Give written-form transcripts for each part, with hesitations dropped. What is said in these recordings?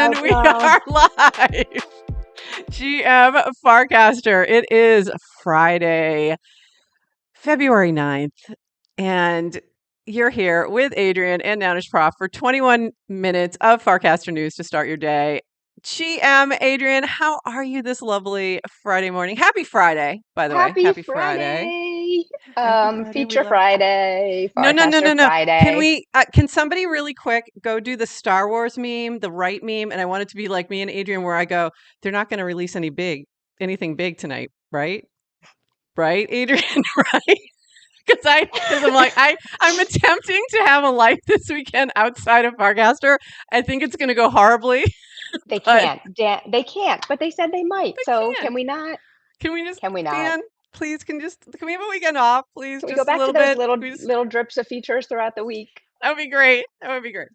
And we are live. GM Farcaster. It is Friday, February 9th, and you're here with Adrienne and Nownish Prof for 21 minutes of Farcaster news to start your day. GM Adrienne, how are you this lovely Friday morning? Happy Friday, by the way. Happy Friday. Friday. Happy Friday. We Feature love Friday, No, no, no, no, Farcaster no. Can Friday. we? Can somebody really quick go do the Star Wars meme, the right meme, and I want it to be like me and Adrienne, where I go, they're not going to release anything big tonight, right? Right, Adrienne, right? Because I'm like I'm attempting to have a life this weekend outside of Farcaster. I think it's going to go horribly, They but can't. They can't, but they said they might. they So can. can we not? Can we just, Can we not? Dan? Please, can we have a weekend off, please? Can we go Just a back to little those bit. little We just little drips of features throughout the week? That would be great. That would be great.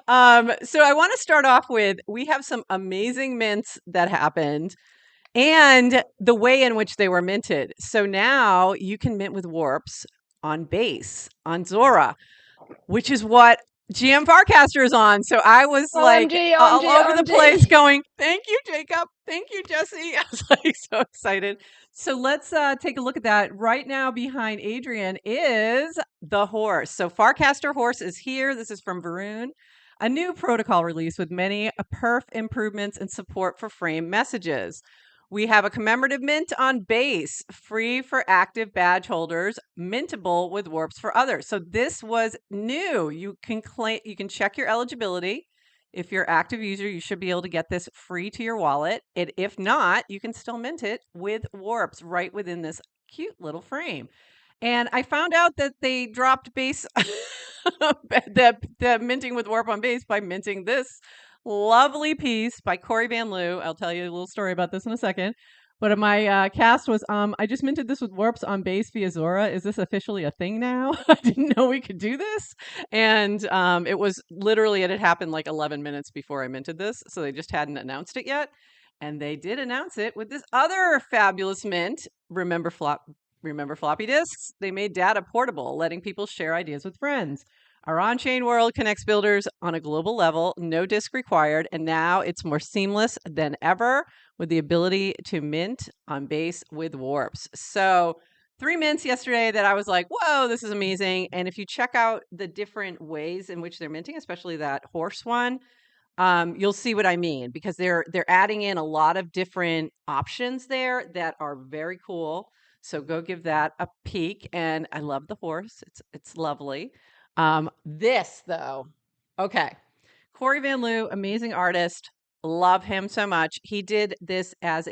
So I want to start off with we have some amazing mints that happened and the way in which they were minted. So now you can mint with warps on base, on Zora, which is what GM Farcaster is on. So I was like OMG, all OMG, over the place OMG. going, thank you, Jacob. Thank you, Jesse. I was like so excited. So let's take a look at that. Right now behind Adrienne is the horse. So Farcaster horse is here. This is from Varun. A new protocol release with many perf improvements and support for frame messages. We have a commemorative mint on base, free for active badge holders, mintable with warps for others. So this was new. You can check your eligibility. If you're an active user, you should be able to get this free to your wallet. If not, you can still mint it with warps right within this cute little frame. And I found out that they dropped base the minting with warp on base by minting this lovely piece by Corey Van Loo. I'll tell you a little story about this in a second. But my cast was, I just minted this with warps on base via Zora. Is this officially a thing now? I didn't know we could do this. And it was literally, it had happened like 11 minutes before I minted this. So they just hadn't announced it yet. And they did announce it with this other fabulous mint. Remember floppy disks? They made data portable, letting people share ideas with friends. Our on-chain world connects builders on a global level, no disk required, and now it's more seamless than ever with the ability to mint on base with warps. So 3 mints yesterday that I was like, whoa, this is amazing. And if you check out the different ways in which they're minting, especially that horse one, you'll see what I mean, because they're adding in a lot of different options there that are very cool. So go give that a peek. And I love the horse. It's lovely. This though, okay. Corey Van Loo, amazing artist. Love him so much. He did this as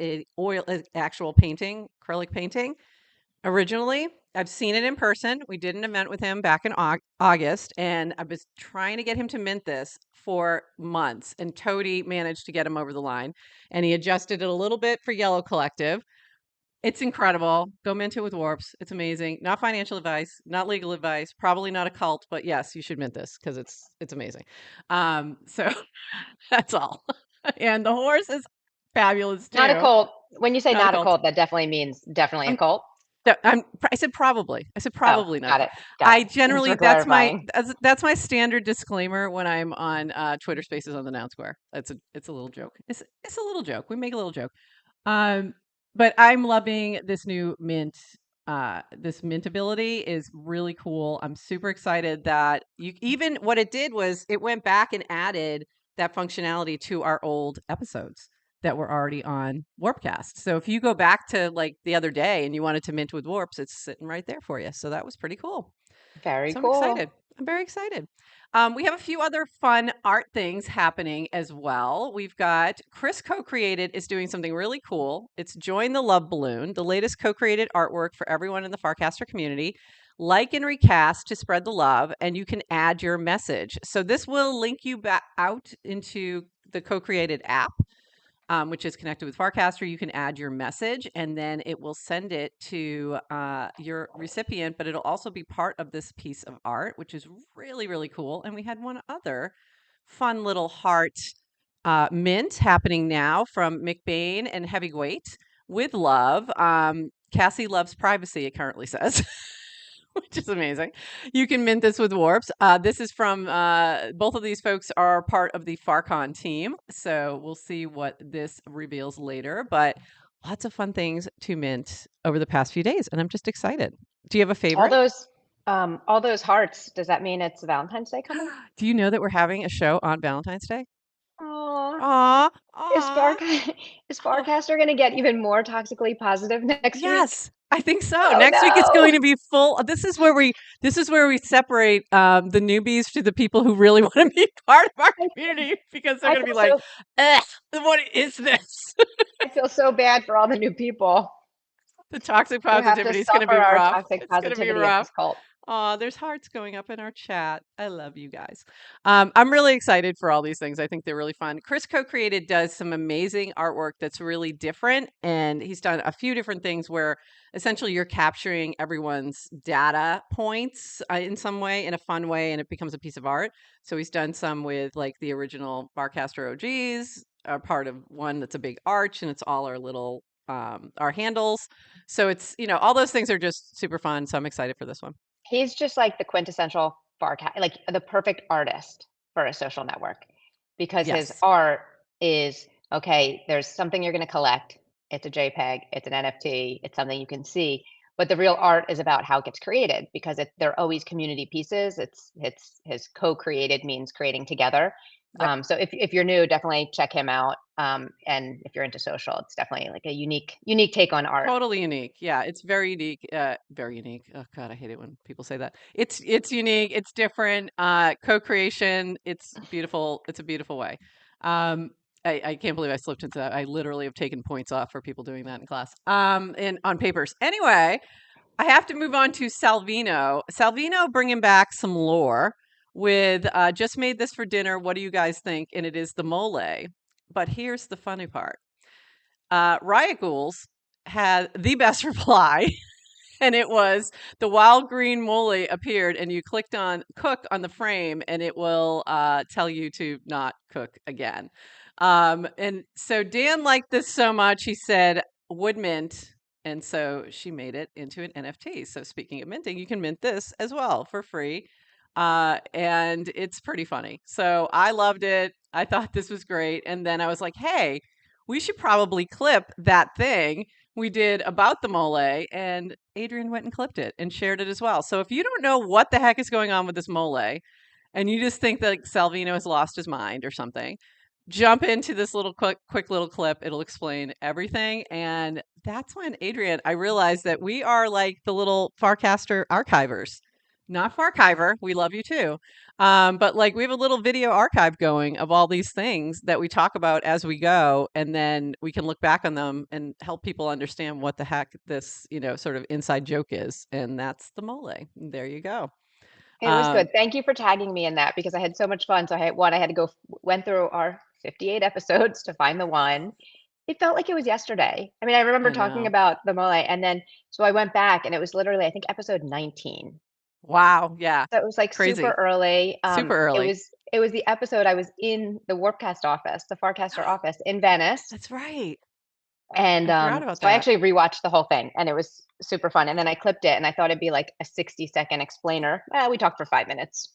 actual painting, acrylic painting. Originally, I've seen it in person. We did an event with him back in August, and I was trying to get him to mint this for months, and Toady managed to get him over the line, and he adjusted it a little bit for Yellow Collective. It's incredible. Go mint it with warps. It's amazing. Not financial advice, not legal advice, probably not a cult, but yes, you should mint this because it's amazing. So that's all. And the horse is fabulous Not a too. cult. When you say Not a not a cult. cult, that definitely means definitely a I'm cult. I said probably. I said Oh, probably not a got cult. it. Got I it. Thanks generally for clarifying. that's my standard disclaimer when I'm on Twitter Spaces on the Noun Square. It's a little joke. It's a little joke. We make a little joke. But I'm loving this new mint. This mint ability is really cool. I'm super excited that even what it did was it went back and added that functionality to our old episodes that were already on Warpcast. So if you go back to like the other day and you wanted to mint with warps, it's sitting right there for you. So that was pretty cool. Very So I'm excited. cool. I'm very excited. We have a few other fun art things happening as well. We've got Chris Co-Created is doing something really cool. It's Join the Love Balloon, the latest co-created artwork for everyone in the Farcaster community. Like and recast to spread the love, and you can add your message. So this will link you back out into the co-created app, which is connected with Farcaster. You can add your message, and then it will send it to your recipient, but it'll also be part of this piece of art, which is really, really cool. And we had one other fun little heart mint happening now from McBain and Heavyweight with love. Cassie loves privacy, it currently says. which is amazing. You can mint this with warps. This is from both of these folks are part of the Farcon team, so we'll see what this reveals later. But lots of fun things to mint over the past few days, and I'm just excited. Do you have a favorite? All those hearts. Does that mean it's Valentine's Day coming? Do you know that we're having a show on Valentine's Day? Oh, Aw, is aw. Farc is Farcaster going to get even more toxically positive next week? Yes, I think so. Oh Next week it's no. going to be full. This is where we separate the newbies to the people who really want to be part of our I, community because they're I going to be feel like, so "Ugh, what is this?" I feel so bad for all the new people The toxic who have to positivity is going to suffer be our rough. toxic It's going to be positivity of rough. this cult. Aw, there's hearts going up in our chat. I love you guys. I'm really excited for all these things. I think they're really fun. Chris Co-Created does some amazing artwork that's really different, and he's done a few different things where essentially you're capturing everyone's data points in some way, in a fun way, and it becomes a piece of art. So he's done some with like the original Farcaster OGs, part of one that's a big arch, and it's all our little our handles. So it's, all those things are just super fun. So I'm excited for this one. He's just like the quintessential like the perfect artist for a social network because his Yes. art is okay. There's something you're going to collect. It's a JPEG, it's an NFT, it's something you can see. But the real art is about how it gets created because they're always community pieces. It's his co-created means creating together. Yep. So if you're new, definitely check him out. And if you're into social, it's definitely like a unique take on art. Totally unique. Yeah, it's very unique. Very unique. Oh God, I hate it when people say that. It's unique. It's different. Co-creation. It's beautiful. It's a beautiful way. Um, I can't believe I slipped into that. I literally have taken points off for people doing that in class. And on papers. Anyway, I have to move on to Salvino. Salvino bringing back some lore with just made this for dinner. What do you guys think? And it is the mole. But here's the funny part. Riot Ghouls had the best reply, and it was the wild green mole appeared, and you clicked on cook on the frame, and it will tell you to not cook again. And so Dan liked this so much, he said, would mint. And so she made it into an NFT. So speaking of minting, you can mint this as well for free. And it's pretty funny. So I loved it. I thought this was great. And then I was like, hey, we should probably clip that thing we did about the mole, and Adrienne went and clipped it and shared it as well. So if you don't know what the heck is going on with this mole and you just think that like, Salvino has lost his mind or something, jump into this little quick little clip. It'll explain everything. And that's when, Adrienne, I realized that we are like the little Farcaster archivers. Not Farkiver, we love you too. But like we have a little video archive going of all these things that we talk about as we go, and then we can look back on them and help people understand what the heck this, sort of inside joke is. And that's the mole. There you go. It was Um, good. Thank you for tagging me in that because I had so much fun. So I had to went through our 58 episodes to find the one. It felt like it was yesterday. I mean, I remember I talking know. about the mole and then so I went back and it was literally, I think, episode 19. Wow. Yeah. So it was like super Crazy. early. Super It early. was the episode I was in the Warpcast office, the Farcaster office in Venice. That's right. And I forgot about so I that. actually rewatched the whole thing and it was super fun. And then I clipped it and I thought it'd be like a 60-second explainer. We talked for 5 minutes.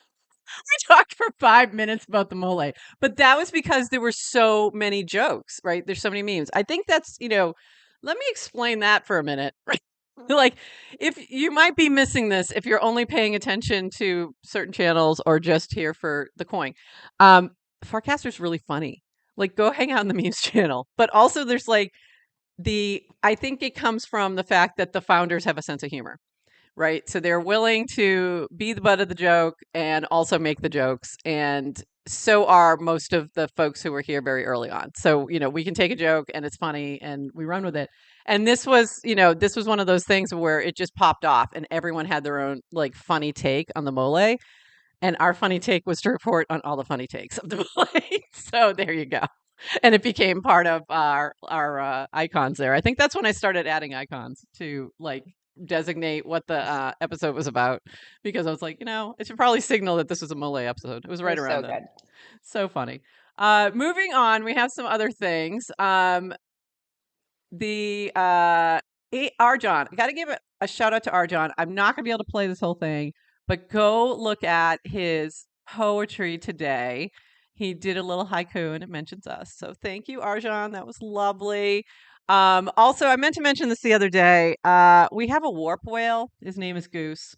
We talked for 5 minutes about the mole, but that was because there were so many jokes, right? There's so many memes. I think that's, let me explain that for a minute, right? Like, if you might be missing this if you're only paying attention to certain channels or just here for the coin. Um, Farcaster's really funny. Like, go hang out in the memes channel. But also, there's like I think it comes from the fact that the founders have a sense of humor, right? So they're willing to be the butt of the joke and also make the jokes. And so are most of the folks who were here very early on. So, we can take a joke and it's funny and we run with it. And this was one of those things where it just popped off and everyone had their own like funny take on the mole. And our funny take was to report on all the funny takes of the mole. So there you go. And it became part of our icons there. I think that's when I started adding icons to like designate what the episode was about because I was like, it should probably signal that this was a mole episode. It was It right was around so then. good. So funny. Moving on, we have some other things. The Arjan, I got to give a shout out to Arjan. I'm not going to be able to play this whole thing, but go look at his poetry today. He did a little haiku and it mentions us. So thank you, Arjan. That was lovely. Also, I meant to mention this the other day. We have a warp whale. His name is Goose.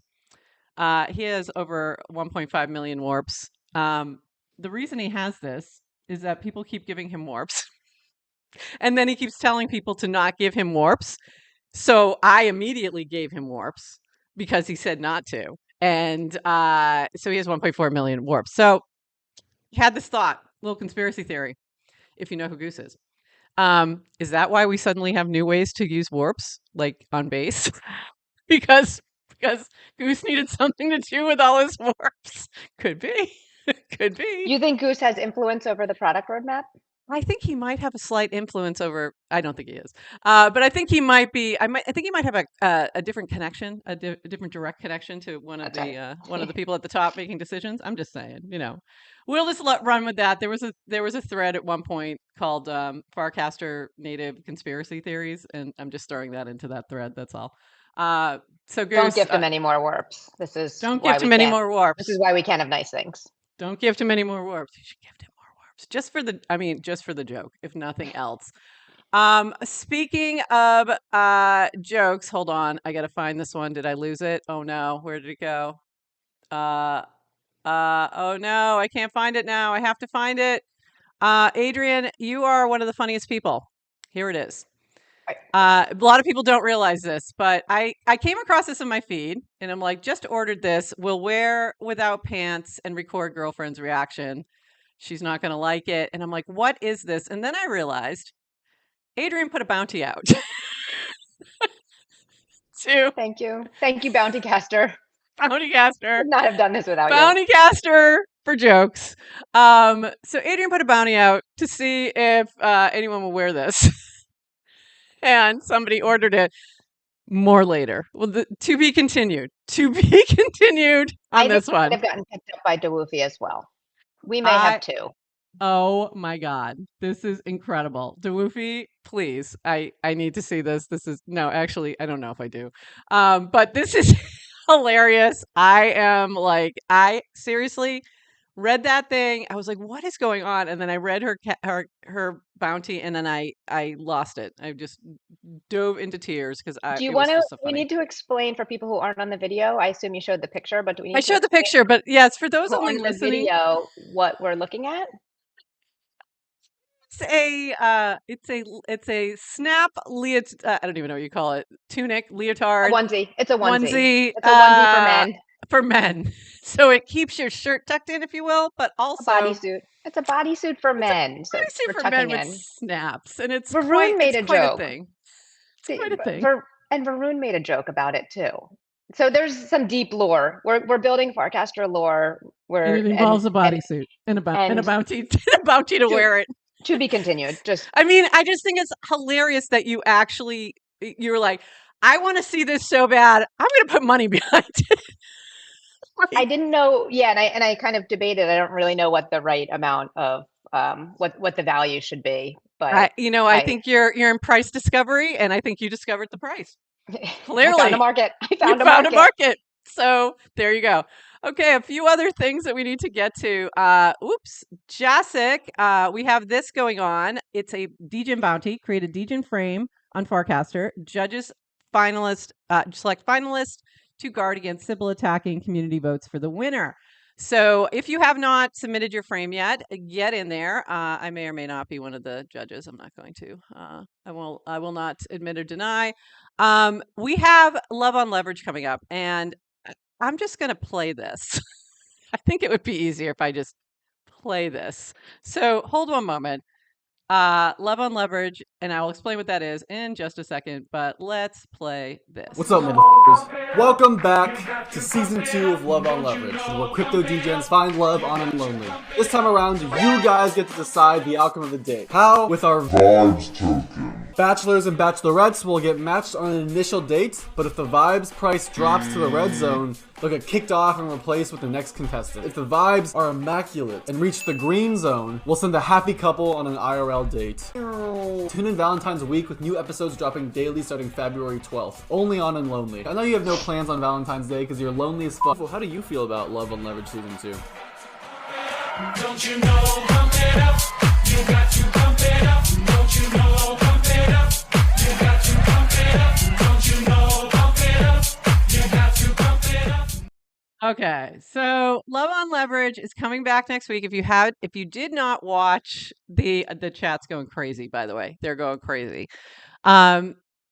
He has over 1.5 million warps. The reason he has this is that people keep giving him warps. And then he keeps telling people to not give him warps. So I immediately gave him warps because he said not to. And so he has 1.4 million warps. So he had this thought, little conspiracy theory, if you know who Goose is. Is that why we suddenly have new ways to use warps, like on base? because Goose needed something to do with all his warps. Could be. Could be. You think Goose has influence over the product roadmap? I think he might have a slight influence over. I don't think he is, but I think he might be. I think he might have a different connection, a different direct connection to one of the people at the top making decisions. I'm just saying, we'll just run with that. There was a thread at one point called Farcaster Native Conspiracy Theories, and I'm just throwing that into that thread. That's all. So Goose, don't gift him any more warps. Don't gift him any more warps. This is why we can't have nice things. Don't gift him any more warps. You should gift him more warps, just for the joke, if nothing else. Speaking of jokes, hold on, I gotta find this one. Did I lose it? Oh no, where did it go? Oh no, I can't find it now. I have to find it. Adrienne, you are one of the funniest people. Here it is. A lot of people don't realize this, but I came across this in my feed and I'm like, just ordered this. Will wear without pants and record girlfriend's reaction. She's not going to like it. And I'm like, what is this? And then I realized Adrienne put a bounty out. Thank you. Thank you, Bounty Caster. Bounty Caster. Could not have done this without Bounty you. Caster for jokes. So Adrienne put a bounty out to see if anyone will wear this. And somebody ordered it. More later. Well, to be continued. To be continued on this one. I've gotten picked up by DeWoofy as well. We may have two. Oh my God. This is incredible. DeWoofy, please. I need to see this. No, actually, I don't know if I do. But this is hilarious. I seriously read that thing. I was like, what is going on? And then I read her bounty and then I lost it. I just dove into tears because do you want to, we need to explain for people who aren't on the video. I assume you showed the picture, but do we need I showed the picture, but yes, for those only listening. The video, what we're looking at? It's a snap leotard. I don't even know what you call it. Tunic, leotard. Onesie. It's a onesie. It's a onesie for men. For men. So it keeps your shirt tucked in, if you will, but also a bodysuit. It's a bodysuit for men. It's a bodysuit for men with snaps, and it's Varun made a joke. It's quite a thing. And Varun made a joke about it too. So there's some deep lore. We're building Farcaster lore. And it involves a bodysuit and a bounty to wear it. To be continued. I just think it's hilarious that you're like, I want to see this so bad. I'm going to put money behind it. I didn't know. Yeah. And I kind of debated. I don't really know what the right amount of, what the value should be, but I think you're in price discovery and I think you discovered the price. Clearly. I found a market. Found a market. So there you go. Okay, a few other things that we need to get to. Jacek, we have this going on. It's a degen bounty. Create a degen frame on Farcaster. Judges select finalists to guard against Sybil attacking community votes for the winner. So if you have not submitted your frame yet, get in there. I may or may not be one of the judges. I'm not going to. I will not admit or deny. We have Love on Leverage coming up, and I'm just going to play this. I think it would be easier if I just play this. So hold one moment. Love on Leverage, and I will explain what that is in just a second, but let's play this. What's up, motherfuckers? Welcome back to Season 2 of Love on Leverage, where crypto degens find love on Unlonely. This time around, you guys get to decide the outcome of the day. How? With our Vibes token. Bachelors and bachelorettes will get matched on an initial date, but if the vibes price drops to the red zone, they'll get kicked off and replaced with the next contestant. If the vibes are immaculate and reach the green zone, we'll send a happy couple on an IRL date. Tune in Valentine's week with new episodes dropping daily starting February 12th, only on Unlonely. I know you have no plans on Valentine's Day because you're lonely as fuck. Well, how do you feel about Love Unleveraged Season 2? Don't you know, pump it up. You got to pump it up. Don't you know, pump it up. You got to pump it up. Don't you know, pump it up. You got to pump it up. Okay, so Love on Leverage is coming back next week. If you did not watch the chat's going crazy, by the way, they're going crazy.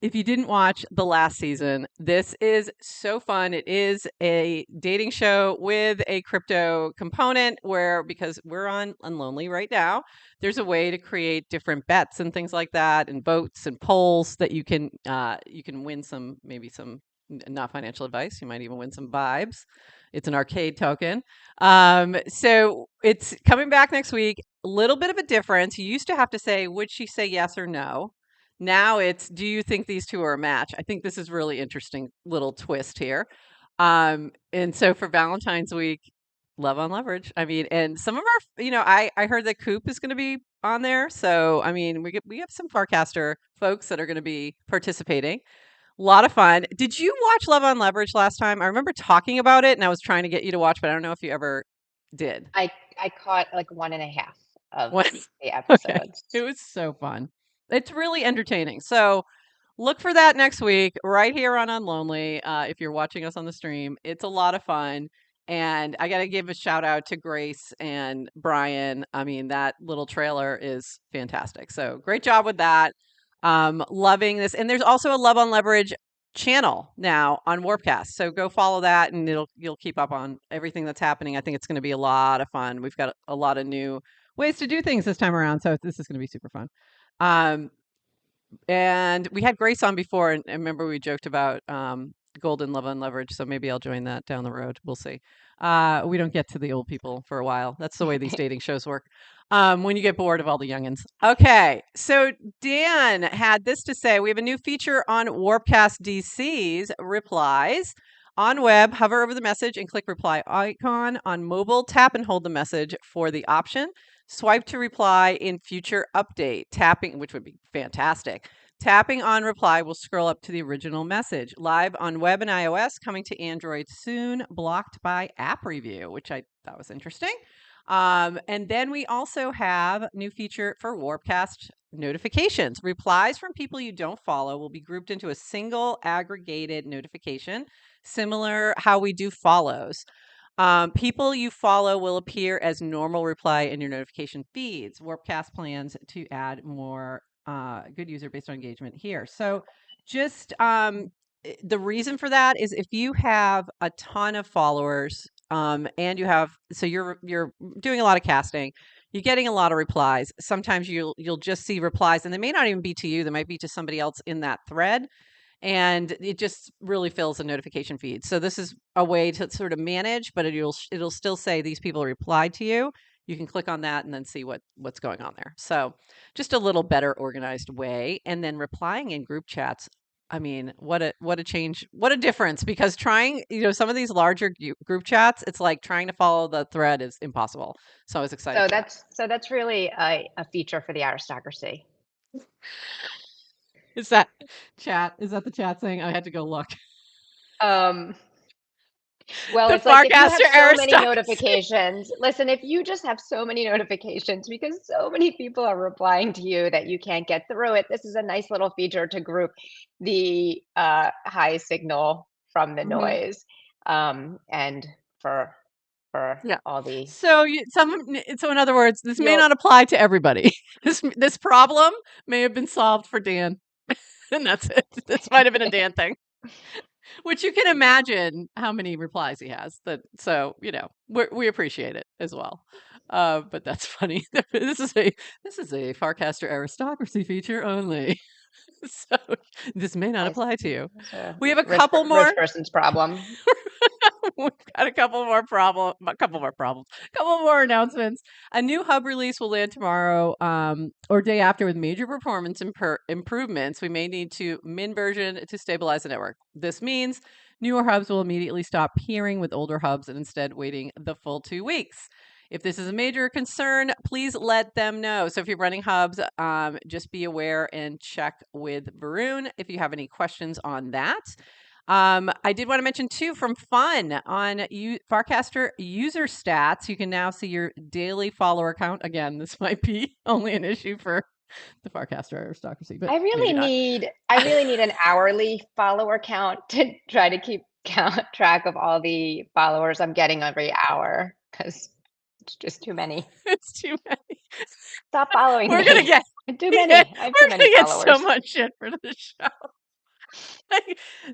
If you didn't watch the last season, this is so fun. It is a dating show with a crypto component because we're on Unlonely right now, there's a way to create different bets and things like that, and votes and polls that you can win some not financial advice. You might even win some vibes. It's an arcade token. So it's coming back next week. A little bit of a difference. You used to have to say, would she say yes or no? Now it's, do you think these two are a match? I think this is really interesting little twist here. And so for Valentine's week, Love on Leverage. I mean, and some of our, I heard that Coop is going to be on there. So, I mean, we have some Farcaster folks that are going to be participating. A lot of fun. Did you watch Love on Leverage last time? I remember talking about it and I was trying to get you to watch, but I don't know if you ever did. I caught like 1.5 of What? the episodes. It was so fun. It's really entertaining. So look for that next week right here on Unlonely. If you're watching us on the stream, it's a lot of fun. And I got to give a shout out to Grace and Brian. I mean, that little trailer is fantastic. So great job with that. Loving this. And there's also a Love on Leverage channel now on Warpcast. So go follow that and you'll keep up on everything that's happening. I think it's going to be a lot of fun. We've got a lot of new ways to do things this time around. So this is going to be super fun. And we had Grace on before, and I remember we joked about Golden Love on Leverage, so maybe I'll join that down the road. We'll see. We don't get to the old people for a while. That's the way these dating shows work. When you get bored of all the youngins. Okay, so Dan had this to say. We have a new feature on Warpcast DC's Replies. On web, hover over the message and click reply icon. On mobile, tap and hold the message for the option. Swipe to reply in future update. Tapping, which would be fantastic. Tapping on reply will scroll up to the original message. Live on web and iOS, coming to Android soon. Blocked by app review, which I thought was interesting. And then we also have a new feature for Warpcast notifications. Replies from people you don't follow will be grouped into a single aggregated notification, similar how we do follows. People you follow will appear as normal reply in your notification feeds. Warpcast plans to add more good user based on engagement here. So just the reason for that is if you have a ton of followers and you're doing a lot of casting, you're getting a lot of replies. Sometimes you'll just see replies and they may not even be to you. They might be to somebody else in that thread. And it just really fills the notification feed. So this is a way to sort of manage, but it'll still say these people replied to you. You can click on that and then see what's going on there. So just a little better organized way. And then replying in group chats. I mean, what a change, what a difference, because trying, some of these larger group chats, it's like trying to follow the thread is impossible. So I was excited. So that's really a feature for the aristocracy. Is that chat? Is that the chat saying? I had to go look. Well, The it's like if you have Farcaster so many notifications. Listen, if you just have so many notifications because so many people are replying to you that you can't get through it, this is a nice little feature to group the high signal from the noise, and for all the. So in other words, this may not apply to everybody. This problem may have been solved for Dan. And that's it. This might have been a Dan thing, which you can imagine how many replies he has. So we appreciate it as well. But that's funny. This is a Farcaster aristocracy feature only. So this may not apply to you. We have a couple more rich person's problem. We've got a couple more announcements. A new hub release will land tomorrow or day after with major performance improvements. We may need to min version to stabilize the network. This means newer hubs will immediately stop peering with older hubs and instead waiting the full 2 weeks. If this is a major concern, please let them know. So if you're running hubs, just be aware and check with Varun if you have any questions on that. I did want to mention too from Fun on Farcaster user stats. You can now see your daily follower count. Again, this might be only an issue for the Farcaster aristocracy, but I really need an hourly follower count to try to keep track of all the followers I'm getting every hour because it's just too many. It's too many. Stop following We're me. gonna get Too many. I have we're too many gonna get followers. so much shit for the show.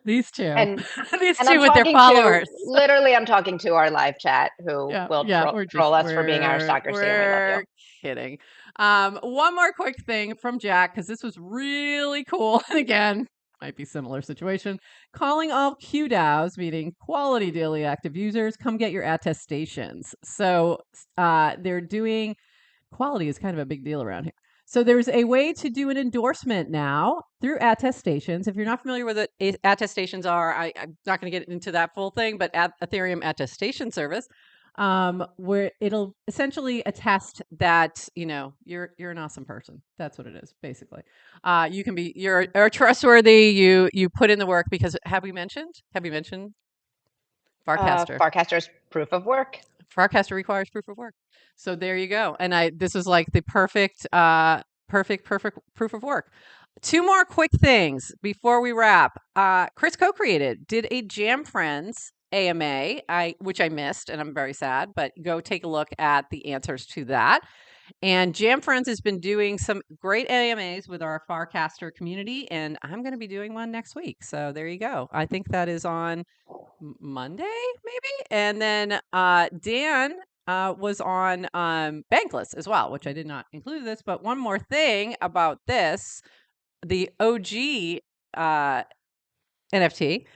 These two, And these and two I'm with their talking followers. literally, I'm talking to our live chat who will troll us for being aristocracy, and we love you. We're kidding. One more quick thing from Jack, because this was really cool. And again, might be similar situation. Calling all QDAOs, meaning quality daily active users, come get your attestations. So they're doing quality is kind of a big deal around here. So there's a way to do an endorsement now through attestations. If you're not familiar with what attestations are, I'm not going to get into that full thing, but Ethereum attestation service, where it'll essentially attest that you're an awesome person. That's what it is, basically. You're trustworthy. You put in the work because have we mentioned Farcaster? Farcaster's proof of work. Farcaster requires proof of work. So there you go. And this is like the perfect proof of work. 2 more quick things before we wrap. Chris co-created, did a Jamfrens AMA, which I missed, and I'm very sad, but go take a look at the answers to that. And Jamfrens has been doing some great AMAs with our Farcaster community, and I'm going to be doing one next week. So there you go. I think that is on Monday, maybe. And then Dan was on Bankless as well, which I did not include this. But one more thing about this, the OG NFT.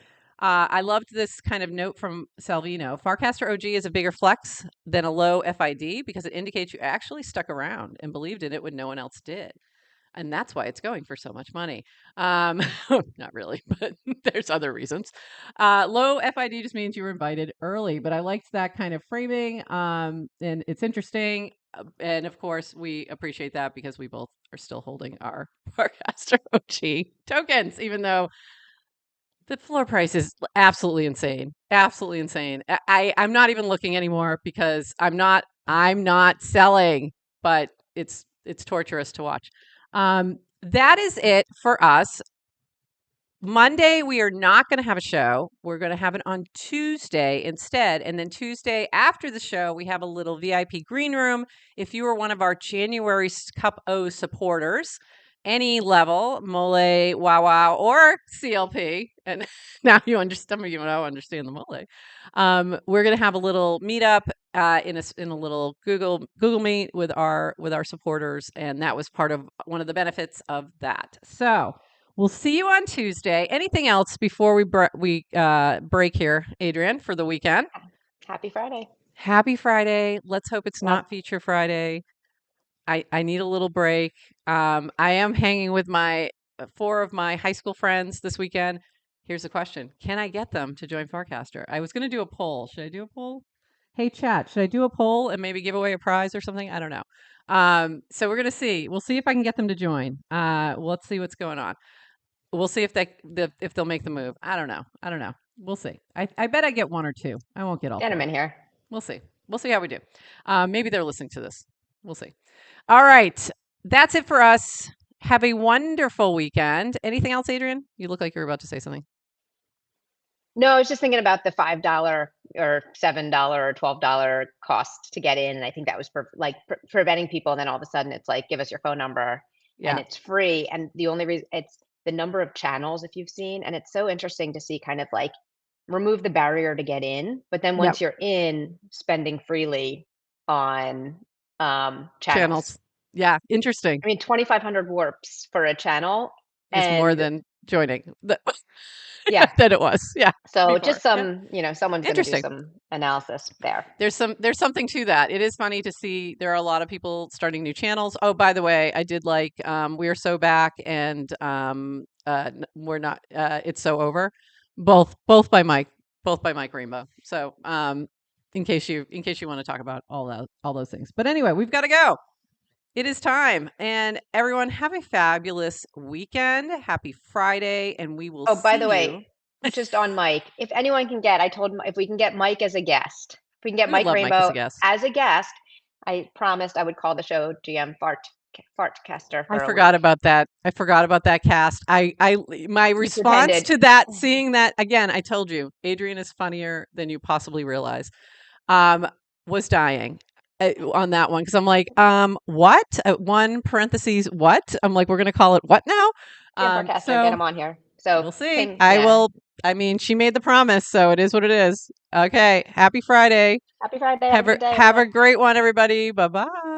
I loved this kind of note from Salvino. Farcaster OG is a bigger flex than a low FID because it indicates you actually stuck around and believed in it when no one else did. And that's why it's going for so much money. Not really, but there's other reasons. Low FID just means you were invited early, but I liked that kind of framing. And it's interesting. And of course, we appreciate that because we both are still holding our Farcaster OG tokens, even though the floor price is absolutely insane. Absolutely insane. I'm not even looking anymore because I'm not selling, but it's torturous to watch. That is it for us. Monday, we are not going to have a show. We're going to have it on Tuesday instead. And then Tuesday after the show, we have a little VIP green room. If you are one of our January Cup O supporters, any level, Mole, Wow, or CLP, and now you understand, some of you now understand the Mole. We're going to have a little meetup in a little Google Meet with our supporters, and that was part of one of the benefits of that. So we'll see you on Tuesday. Anything else before we break here, Adrienne, for the weekend? Happy Friday. Happy Friday. Let's hope it's not Feature Friday. I need a little break. I am hanging with 4 of my high school friends this weekend. Here's the question. Can I get them to join Farcaster? I was going to do a poll. Should I do a poll? Hey, chat, should I do a poll and maybe give away a prize or something? I don't know. So we're going to see. We'll see if I can get them to join. Let's see what's going on. We'll see if they'll make the move. I don't know. We'll see. I bet I get 1 or 2. I won't get all 4. Get them in here. We'll see. We'll see how we do. Maybe they're listening to this. We'll see. All right. That's it for us. Have a wonderful weekend. Anything else, Adrienne? You look like you're about to say something. No, I was just thinking about the $5 or $7 or $12 cost to get in. And I think that was preventing people. And then all of a sudden it's like, give us your phone number and it's free. And the only reason it's the number of channels, if you've seen, and it's so interesting to see kind of like remove the barrier to get in. But then once you're in, spending freely on channels. Yeah, interesting. I mean, 2,500 warps for a channel. It's more than joining Yeah. than it was. Yeah. So before. just some, someone's going to do Interesting. some analysis there. There's something to that. It is funny to see there are a lot of people starting new channels. Oh, by the way, I did like We're So Back and We're Not It's So Over. Both by Mike Rainbow. So in case you want to talk about all those things. But anyway, we've got to go. It is time. And everyone have a fabulous weekend. Happy Friday, and we will Oh, by see the you. way, just on Mike, if anyone can get, I told him if we can get Mike as a guest, if we can get We would Mike love Mike as a Rainbow guest. as a guest, I promised I would call the show GM Farcaster. I forgot about that. I forgot about that cast. My response pretended. to that, seeing that again, I told you, Adrienne is funnier than you possibly realize. Was dying on that one because I'm like, what? One parentheses, what? I'm like, we're gonna call it what now? Farcaster, So get him on here. So we'll see. ping- I yeah. will. I mean, she made the promise, so it is what it is. Okay. Happy Friday. Happy Friday. Have Have a good day. a everyone. great one, everybody. Bye bye.